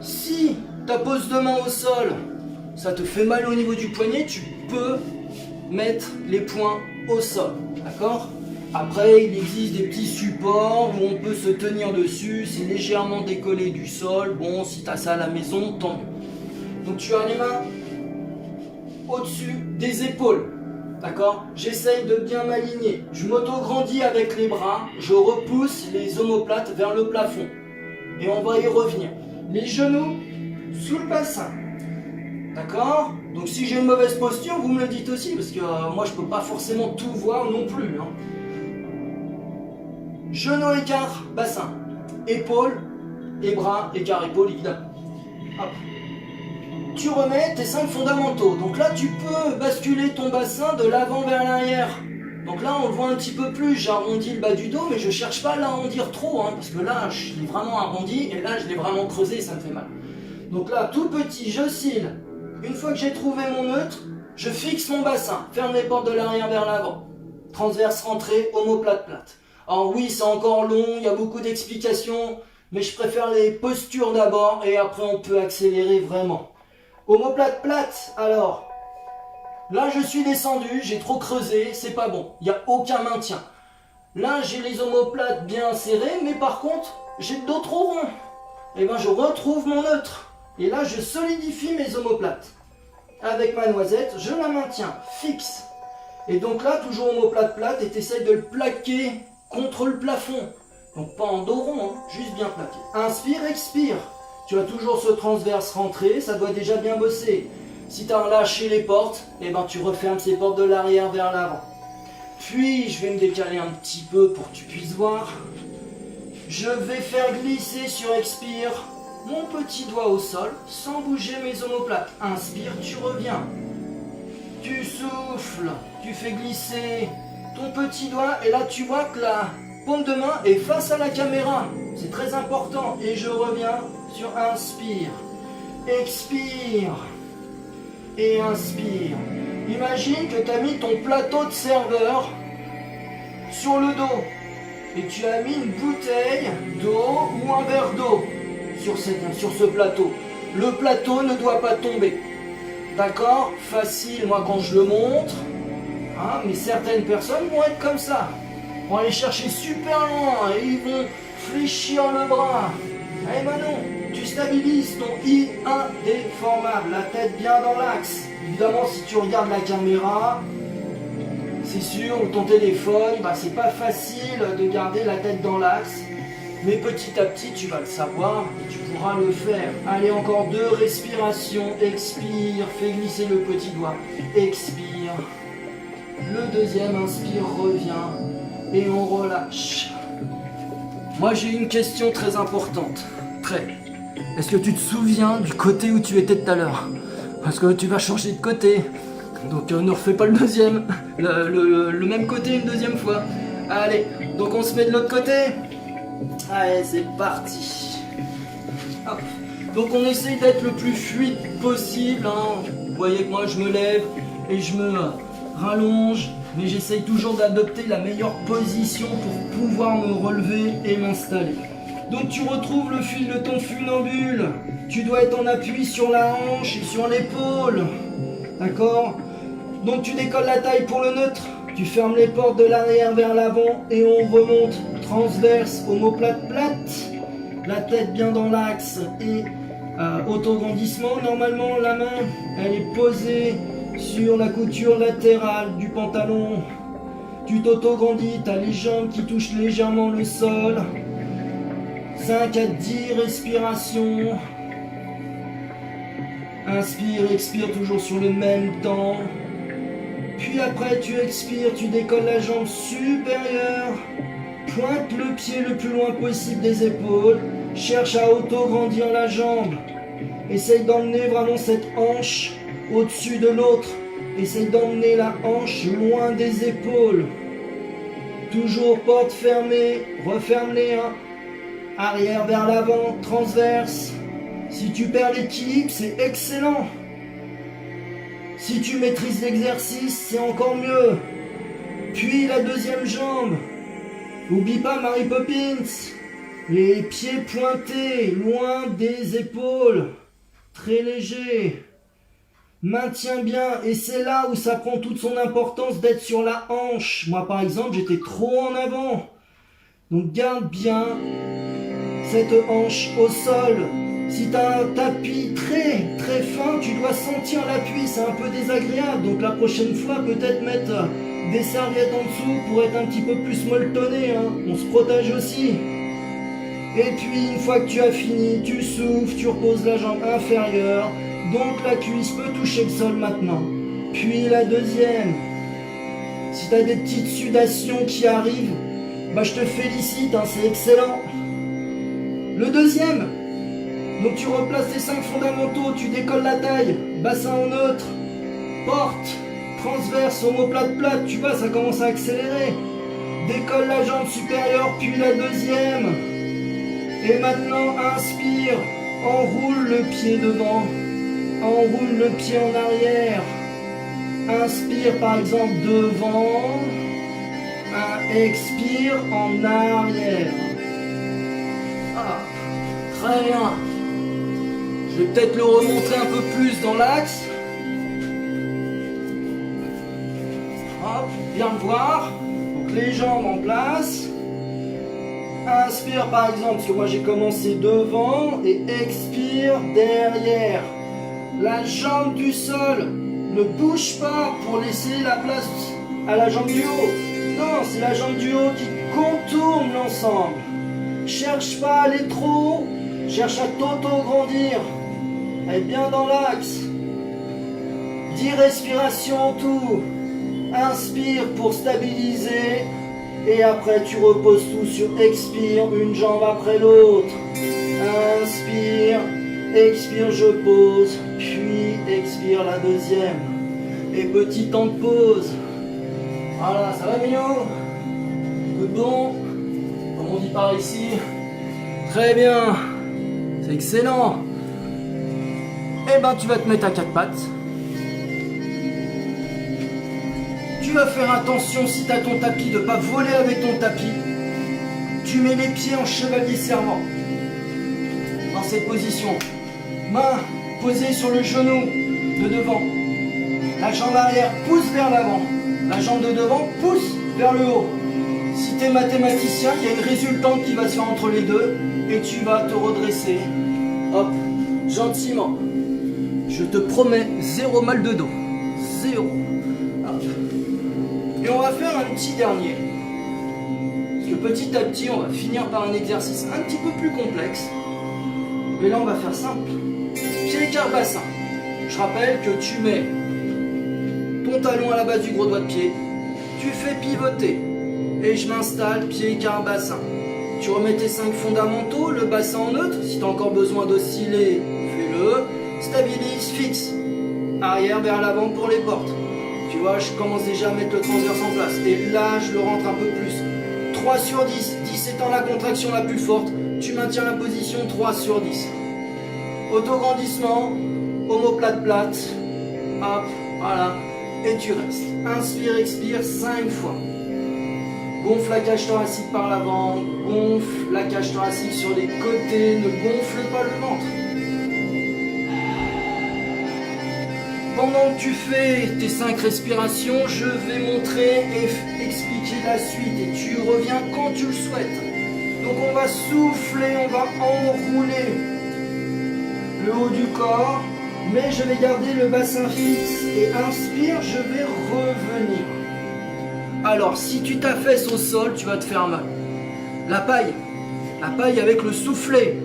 Speaker 1: Si ta pose de main au sol, ça te fait mal au niveau du poignet, tu peux mettre les poings au sol. D'accord ? Après, il existe des petits supports où on peut se tenir dessus. C'est légèrement décollé du sol. Bon, si tu as ça à la maison, tant mieux. Donc tu as les mains au-dessus des épaules. D'accord ? J'essaye de bien m'aligner. Je m'auto-grandis avec les bras. Je repousse les omoplates vers le plafond. Et on va y revenir. Les genoux sous le bassin. D'accord ? Donc si j'ai une mauvaise posture, vous me le dites aussi. Parce que moi, je ne peux pas forcément tout voir non plus. Genoux, écart, bassin. Épaules et bras, écart, épaule, évidemment. Hop. Tu remets tes 5 fondamentaux. Donc là, tu peux basculer ton bassin de l'avant vers l'arrière. Donc là, on le voit un petit peu plus. J'arrondis le bas du dos, mais je ne cherche pas à l'arrondir trop. Parce que là, je l'ai vraiment arrondi et là, je l'ai vraiment creusé, ça me fait mal. Donc là, tout petit, j'oscille. Une fois que j'ai trouvé mon neutre, je fixe mon bassin. Ferme les portes de l'arrière vers l'avant. Transverse rentrée, omoplate plate. Alors oui, c'est encore long, il y a beaucoup d'explications, mais je préfère les postures d'abord et après on peut accélérer vraiment. Omoplate plate, alors, là je suis descendu, j'ai trop creusé, c'est pas bon, il n'y a aucun maintien. Là j'ai les omoplates bien serrées, mais par contre, j'ai le dos trop rond. Et bien je retrouve mon neutre, et là je solidifie mes omoplates. Avec ma noisette, je la maintiens fixe. Et donc là, toujours omoplate plate, et tu essaies de le plaquer contre le plafond. Donc pas en dos rond, juste bien plaqué. Inspire, expire. Tu as toujours ce transverse rentré, ça doit déjà bien bosser. Si tu as relâché les portes, eh ben tu refermes ces portes de l'arrière vers l'avant. Puis je vais me décaler un petit peu pour que tu puisses voir. Je vais faire glisser sur expire mon petit doigt au sol sans bouger mes omoplates. Inspire, tu reviens. Tu souffles, tu fais glisser ton petit doigt et là tu vois que la paume de main est face à la caméra. C'est très important. Et je reviens sur inspire, expire et inspire. Imagine que tu as mis ton plateau de serveur sur le dos et tu as mis une bouteille d'eau ou un verre d'eau sur ce plateau. Le plateau ne doit pas tomber. D'accord ? Facile, moi quand je le montre. Mais certaines personnes vont être comme ça. Vont aller chercher super loin et ils vont fléchir le bras. Eh ben non, tu stabilises ton I indéformable, la tête bien dans l'axe. Évidemment, si tu regardes la caméra, c'est sûr, ou ton téléphone, c'est pas facile de garder la tête dans l'axe. Mais petit à petit, tu vas le savoir et tu pourras le faire. Allez, encore 2 respirations. Expire, fais glisser le petit doigt. Expire. Le deuxième, inspire, revient. Et on relâche. Moi, j'ai une question très importante. Est-ce que tu te souviens du côté où tu étais tout à l'heure ? Parce que tu vas changer de côté. Donc, ne refais pas le deuxième. Le même côté une deuxième fois. Allez, donc on se met de l'autre côté. Allez, c'est parti. Hop. Donc on essaye d'être le plus fluide possible. Vous voyez que moi je me lève et je me rallonge, mais j'essaye toujours d'adopter la meilleure position pour pouvoir me relever et m'installer. Donc tu retrouves le fil de ton funambule. Tu dois être en appui sur la hanche et sur l'épaule. D'accord ? Donc tu décolles la taille pour le neutre. Tu fermes les portes de l'arrière vers l'avant et on remonte transverse, omoplate plate, la tête bien dans l'axe et autograndissement. Normalement, la main, elle est posée sur la couture latérale du pantalon. Tu t'autograndis, tu as les jambes qui touchent légèrement le sol. 5 à 10 respirations. Inspire, expire toujours sur le même temps.
Speaker 2: Puis après tu expires, tu décolles la jambe supérieure. Pointe le pied le plus loin possible des épaules. Cherche à auto-grandir la jambe. Essaye d'emmener vraiment cette hanche au-dessus de l'autre. Essaye d'emmener la hanche loin des épaules. Toujours porte fermée. Referme-les. Arrière vers l'avant, transverse. Si tu perds l'équilibre, c'est excellent. Si tu maîtrises l'exercice, c'est encore mieux. Puis la deuxième jambe. N'oublie pas Mary Poppins. Les pieds pointés, loin des épaules. Très léger. Maintiens bien. Et c'est là où ça prend toute son importance d'être sur la hanche. Moi par exemple, j'étais trop en avant. Donc garde bien cette hanche au sol. Si tu as un tapis très très fin, tu dois sentir l'appui, c'est un peu désagréable. Donc la prochaine fois, peut-être mettre des serviettes en dessous pour être un petit peu plus molletonné. On se protège aussi. Et puis une fois que tu as fini, tu souffles, tu reposes la jambe inférieure. Donc la cuisse peut toucher le sol maintenant. Puis la deuxième. Si tu as des petites sudations qui arrivent, je te félicite, c'est excellent. Le deuxième. Donc tu replaces tes 5 fondamentaux, tu décolles la taille, bassin en neutre, porte, transverse, omoplate plate, tu vois, ça commence à accélérer. Décolle la jambe supérieure, puis la deuxième. Et maintenant, inspire, enroule le pied devant, enroule le pied en arrière. Inspire par exemple devant, expire en arrière. Très bien. Je vais peut-être le remontrer un peu plus dans l'axe. Hop, bien le voir. Donc les jambes en place. Inspire par exemple, parce que moi j'ai commencé devant, et expire derrière. La jambe du sol ne bouge pas pour laisser la place à la jambe du haut. Non, c'est la jambe du haut qui contourne l'ensemble. Cherche pas à aller trop haut, cherche à t'auto-grandir. Et bien dans l'axe. 10 respirations en tout. Inspire pour stabiliser. Et après tu reposes tout sur expire, une jambe après l'autre. Inspire, expire, je pose. Puis expire la deuxième. Et petit temps de pause. Voilà, ça va Mignon? Good bon? Comme on dit par ici. Très bien. C'est excellent. Tu vas te mettre à 4 pattes. Tu vas faire attention si tu as ton tapis de ne pas voler avec ton tapis. Tu mets les pieds en chevalier servant. Dans cette position. Main posée sur le genou de devant. La jambe arrière pousse vers l'avant. La jambe de devant pousse vers le haut. Si tu es mathématicien, il y a une résultante qui va se faire entre les deux. Et tu vas te redresser. Hop, gentiment. Je te promets, 0 mal de dos. 0. Hop. Et on va faire un petit dernier. Parce que petit à petit, on va finir par un exercice un petit peu plus complexe. Mais là, on va faire simple. Pied écart bassin. Je rappelle que tu mets ton talon à la base du gros doigt de pied. Tu fais pivoter. Et je m'installe, pied écart bassin. Tu remets tes 5 fondamentaux, le bassin en neutre. Si tu as encore besoin d'osciller, fais-le. Stabilise, fixe. Arrière vers l'avant pour les portes. Tu vois, je commence déjà à mettre le transverse en place. Et là, je le rentre un peu plus. 3 sur 10. 10 étant la contraction la plus forte. Tu maintiens la position 3 sur 10. Autograndissement. Omoplate plate. Hop, voilà. Et tu restes. Inspire, expire 5 fois. Gonfle la cage thoracique par l'avant. Gonfle la cage thoracique sur les côtés. Ne gonfle pas le ventre. Pendant que tu fais tes 5 respirations, je vais montrer et expliquer la suite. Et tu reviens quand tu le souhaites. Donc on va souffler, on va enrouler le haut du corps. Mais je vais garder le bassin fixe. Et inspire, je vais revenir. Alors, si tu t'affaisses au sol, tu vas te faire mal. La paille avec le soufflet.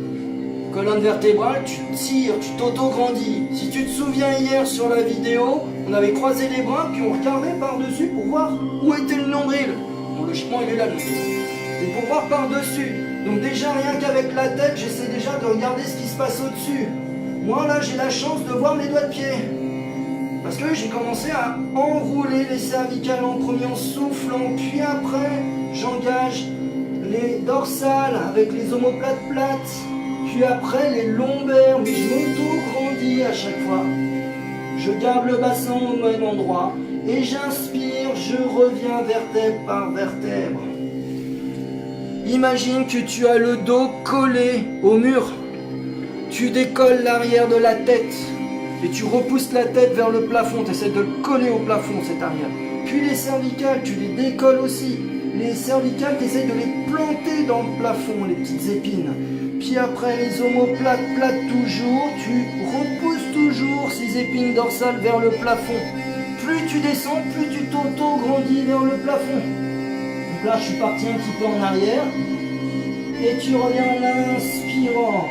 Speaker 2: colonne vertébrale, tu tires, tu t'auto-grandis. Si tu te souviens hier sur la vidéo, on avait croisé les bras, puis on regardait par-dessus pour voir où était le nombril. Bon, logiquement, il est là, le nombril. Et pour voir par-dessus. Donc déjà, rien qu'avec la tête, j'essaie déjà de regarder ce qui se passe au-dessus. Moi, là, j'ai la chance de voir mes doigts de pied. Parce que j'ai commencé à enrouler les cervicales en premier en soufflant, puis après, j'engage les dorsales avec les omoplates plates, puis après les lombaires, mais je m'auto-grandis à chaque fois. Je garde le bassin au même endroit et j'inspire, je reviens vertèbre par vertèbre. Imagine que tu as le dos collé au mur. Tu décolles l'arrière de la tête et tu repousses la tête vers le plafond. Tu essaies de le coller au plafond, cet arrière. Puis les cervicales, tu les décolles aussi. Les cervicales, tu essaies de les planter dans le plafond, les petites épines. Puis après, les omoplates plates toujours. Tu repousses toujours ces épines dorsales vers le plafond. Plus tu descends, plus tu t'auto-grandis vers le plafond. Donc là, je suis parti un petit peu en arrière. Et tu reviens en inspirant.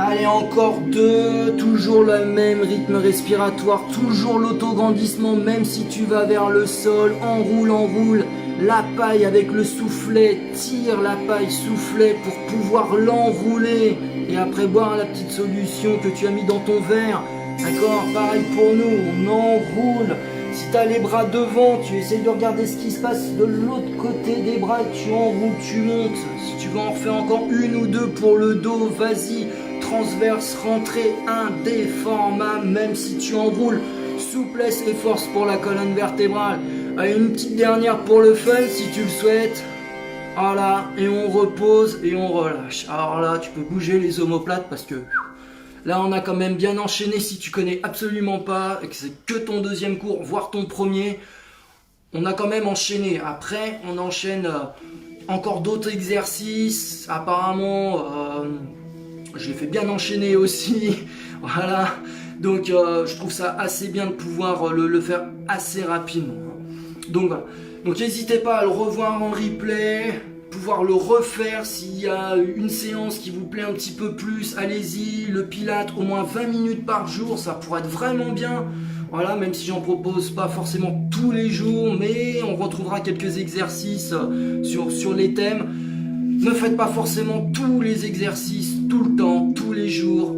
Speaker 2: Allez, encore deux, toujours le même rythme respiratoire, toujours l'autograndissement, même si tu vas vers le sol, enroule, la paille avec le soufflet, tire la paille, soufflet pour pouvoir l'enrouler, et après boire la petite solution que tu as mis dans ton verre, d'accord, pareil pour nous, on enroule. Si tu as les bras devant, tu essaies de regarder ce qui se passe de l'autre côté des bras, tu enroules, tu montes. Si tu veux en refaire encore une ou deux pour le dos, vas-y. Transverse, rentrée indéformable, même si tu enroules. Souplesse et force pour la colonne vertébrale. Allez, une petite dernière pour le fun si tu le souhaites. Voilà, et on repose et on relâche. Alors là, tu peux bouger les omoplates parce que là, on a quand même bien enchaîné. Si tu connais absolument pas et que c'est que ton deuxième cours, voire ton premier, on a quand même enchaîné. Après, on enchaîne encore d'autres exercices. Apparemment, j'ai fait bien enchaîner aussi. Voilà. Donc, je trouve ça assez bien de pouvoir le faire assez rapidement. Donc, voilà. Donc, n'hésitez pas à le revoir en replay. Pouvoir le refaire s'il y a une séance qui vous plaît un petit peu plus, allez-y. Le pilate, au moins 20 minutes par jour, ça pourrait être vraiment bien. Voilà, même si j'en propose pas forcément tous les jours, mais on retrouvera quelques exercices sur les thèmes. Ne faites pas forcément tous les exercices tout le temps, tous les jours.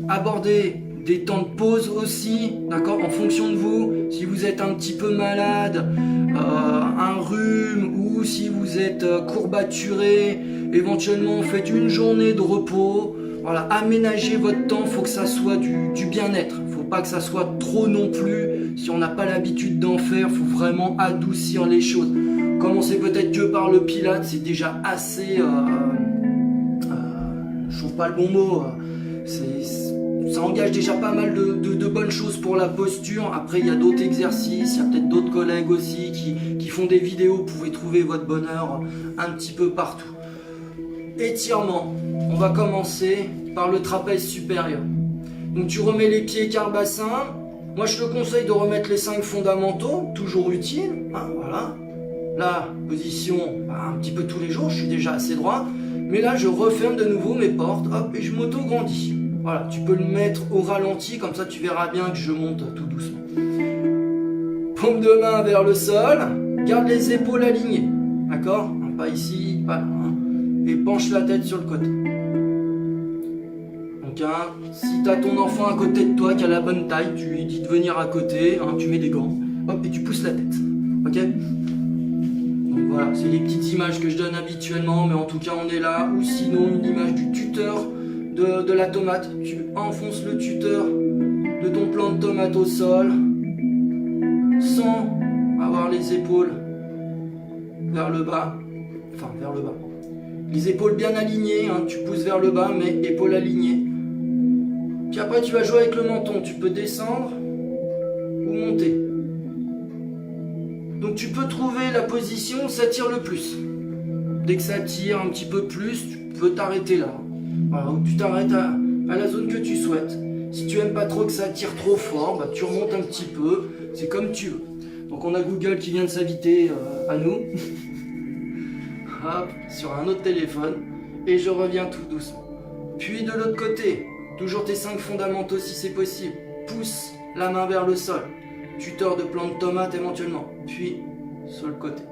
Speaker 2: Abordez des temps de pause aussi, d'accord, en fonction de vous. Si vous êtes un petit peu malade, un rhume, ou si vous êtes courbaturé, éventuellement faites une journée de repos. Voilà, aménagez votre temps, il faut que ça soit du bien-être. Il ne faut pas que ça soit trop non plus. Si on n'a pas l'habitude d'en faire, il faut vraiment adoucir les choses. Commencez peut-être que par le pilate, c'est déjà assez... je trouve pas le bon mot. Ça engage déjà pas mal de bonnes choses pour la posture. Après, il y a d'autres exercices, il y a peut-être d'autres collègues aussi qui font des vidéos. Vous pouvez trouver votre bonheur un petit peu partout. Étirement. On va commencer par le trapèze supérieur. Donc tu remets les pieds quart-bassin. Moi, je te conseille de remettre les 5 fondamentaux, toujours utile. Hein, voilà. Là, position un petit peu tous les jours, je suis déjà assez droit. Mais là, je referme de nouveau mes portes, hop, et je m'auto-grandis. Voilà, tu peux le mettre au ralenti, comme ça tu verras bien que je monte tout doucement. Paume de main vers le sol, garde les épaules alignées, d'accord? Pas ici, pas là. Hein. Et penche la tête sur le côté. Donc, hein, si tu as ton enfant à côté de toi qui a la bonne taille, tu lui dis de venir à côté, hein, tu mets des gants, hop, et tu pousses la tête. Ok? Donc voilà, c'est les petites images que je donne habituellement, mais en tout cas on est là. Ou sinon une image du tuteur de la tomate. Tu enfonces le tuteur de ton plant de tomate au sol sans avoir les épaules vers le bas. Enfin, vers le bas. Les épaules bien alignées, hein, tu pousses vers le bas, mais épaules alignées. Puis après, tu vas jouer avec le menton. Tu peux descendre ou monter. Donc tu peux trouver la position où ça tire le plus.
Speaker 1: Dès que ça tire un petit peu plus, tu peux t'arrêter là. Voilà, ou tu t'arrêtes à la zone que tu souhaites. Si tu aimes pas trop que ça tire trop fort, bah, tu remontes un petit peu. C'est comme tu veux. Donc on a Google qui vient de s'inviter à nous. Hop, sur un autre téléphone. Et je reviens tout doucement. Puis de l'autre côté, toujours tes 5 fondamentaux si c'est possible. Pousse la main vers le sol. Tuteur de plant de tomate éventuellement. Puis sur le côté.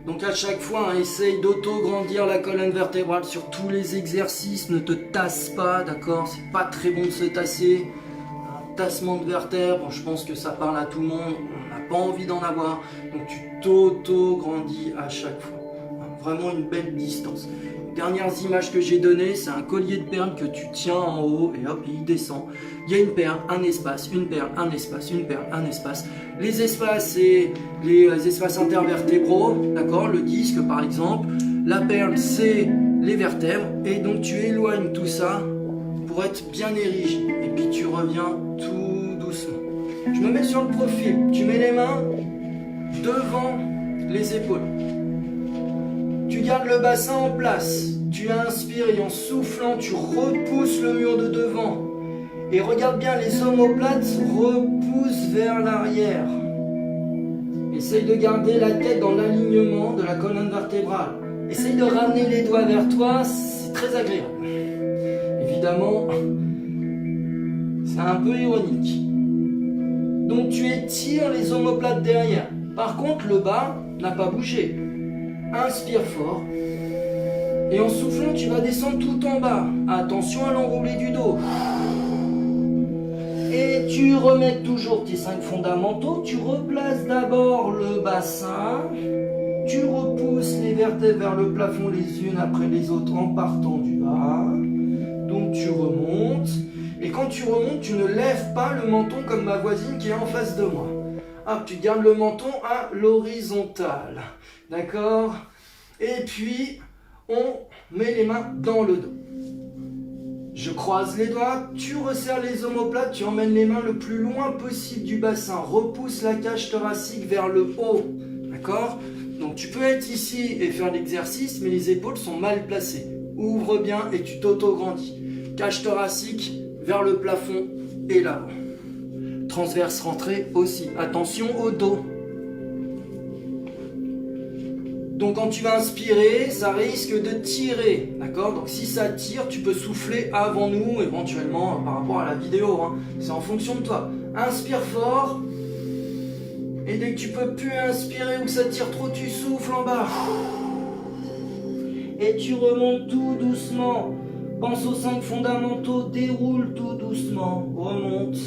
Speaker 1: Donc à chaque fois, hein, essaye d'auto-grandir la colonne vertébrale sur tous les exercices. Ne te tasse pas, d'accord? C'est pas très bon de se tasser. Un tassement de vertèbres, je pense que ça parle à tout le monde. On n'a pas envie d'en avoir. Donc tu t'auto-grandis à chaque fois. Vraiment une belle distance. Les dernières images que j'ai données, c'est un collier de perles que tu tiens en haut et hop, il descend. Il y a une perle, un espace, une perle, un espace, une perle, un espace. Les espaces, c'est les espaces intervertébraux, d'accord, le disque par exemple. La perle, c'est les vertèbres. Et donc tu éloignes tout ça pour être bien érigé. Et puis tu reviens tout doucement. Je me mets sur le profil. Tu mets les mains devant les épaules. Tu gardes le bassin en place. Tu inspires et en soufflant, tu repousses le mur de devant. Et regarde bien, les omoplates repoussent vers l'arrière. Essaye de garder la tête dans l'alignement de la colonne vertébrale. Essaye de ramener les doigts vers toi, c'est très agréable. Évidemment, c'est un peu ironique. Donc tu étires les omoplates derrière. Par contre, le bas n'a pas bougé. Inspire fort. Et en soufflant, tu vas descendre tout en bas. Attention à l'enroulé du dos. Et tu remets toujours tes 5 fondamentaux. Tu replaces d'abord le bassin. Tu repousses les vertèbres vers le plafond les unes après les autres en partant du bas. Donc tu remontes. Et quand tu remontes, tu ne lèves pas le menton comme ma voisine qui est en face de moi. Hop, tu gardes le menton à l'horizontale. D'accord? Et puis, on met les mains dans le dos. Je croise les doigts, tu resserres les omoplates, tu emmènes les mains le plus loin possible du bassin. Repousse la cage thoracique vers le haut. D'accord? Donc tu peux être ici et faire l'exercice, mais les épaules sont mal placées. Ouvre bien et tu t'auto-grandis. Cage thoracique vers le plafond et là-haut. Transverse rentrée aussi. Attention au dos. Donc quand tu vas inspirer, ça risque de tirer, d'accord? Donc si ça tire, tu peux souffler avant nous, éventuellement par rapport à la vidéo, hein. C'est en fonction de toi. Inspire fort, et dès que tu peux plus inspirer ou que ça tire trop, tu souffles en bas. Et tu remontes tout doucement. Pense aux 5 fondamentaux, déroule tout doucement, remonte.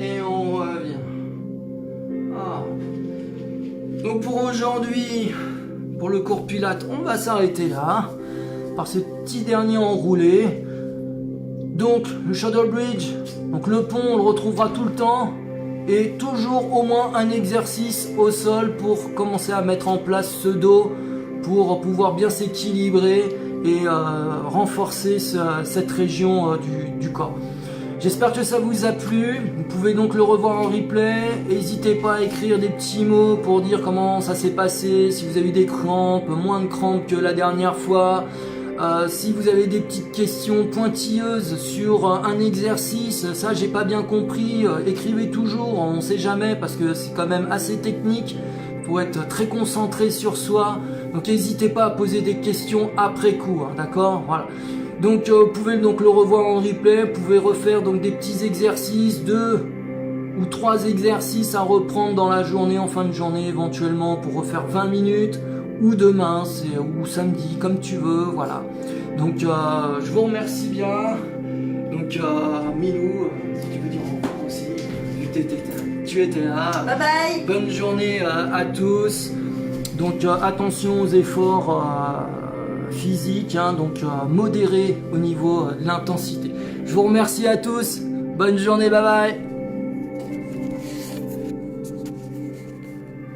Speaker 1: Et on revient. Ah. Donc pour aujourd'hui, pour le cours Pilates, on va s'arrêter là, par ce petit dernier enroulé. Donc le Shuttle Bridge, donc le pont, on le retrouvera tout le temps. Et toujours au moins un exercice au sol pour commencer à mettre en place ce dos, pour pouvoir bien s'équilibrer et renforcer cette région du corps. J'espère que ça vous a plu. Vous pouvez donc le revoir en replay. N'hésitez pas à écrire des petits mots pour dire comment ça s'est passé, si vous avez eu des crampes, moins de crampes que la dernière fois. Si vous avez des petites questions pointilleuses sur un exercice, ça j'ai pas bien compris, écrivez toujours, on sait jamais parce que c'est quand même assez technique. Faut être très concentré sur soi. Donc n'hésitez pas à poser des questions après coup, hein, d'accord? Voilà. Donc vous pouvez donc le revoir en replay, vous pouvez refaire donc des petits exercices, 2 ou 3 exercices à reprendre dans la journée, en fin de journée éventuellement pour refaire 20 minutes, ou demain, ou samedi, comme tu veux, voilà. Donc je vous remercie bien. Donc Milou, si tu veux dire au revoir aussi, tu étais là.
Speaker 3: Bye bye.
Speaker 1: Bonne journée à tous. Donc attention aux efforts physique, hein, donc modéré au niveau de l'intensité. Je vous remercie à tous, bonne journée, bye bye.